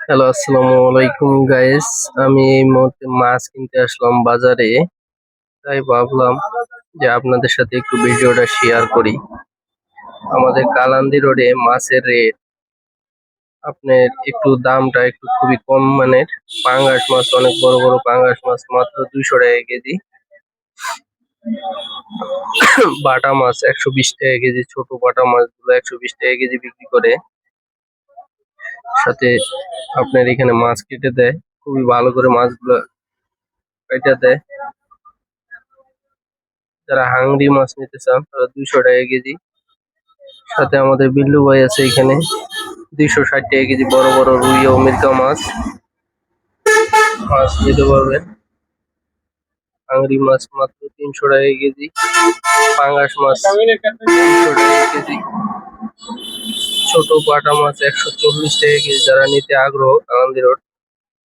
Hello, আসসালামু আলাইকুম guys. আমি এই মুহূর্তে মাছ কিনতে আসলাম বাজারে। তাই ভাবলাম যে আপনাদের সাথে একটু ভিডিওটা শেয়ার করি। আমাদের কালান্দি রোডে মাছের রেট আপনার একটু দামটা একটু খুবই কম মানের। পাঙ্গাস মাছ, অনেক বড় বড় পাঙ্গাস মাছ মাত্র 200 টাকা কেজি। বাটা মাছ 120 টাকা কেজি। ছোট বাটা মাছগুলো 120 টাকা কেজি বিক্রি করে। সাথে আপনার এখানে মাছ কেটে দেয়, খুবই ভালো করে মাছগুলো কেটে দেয়। যারা হাংরি মাছ নিতে চান তারা 200 টাকা কেজি। সাথে আমাদের বিল্লু ভাই আছে এখানে, 260 টাকা কেজি বড় বড় রুই ও মিরকা মাছ মাছ নিতে পারবেন। হাংরি মাছ মাত্র 300 টাকা কেজি। পাঙ্গাস মাছ 300 টাকা কেজি। ছোট বাটা মাছ 140 টাকা কেজি। যারা নিতে আগ্রহ কালান্দি রোড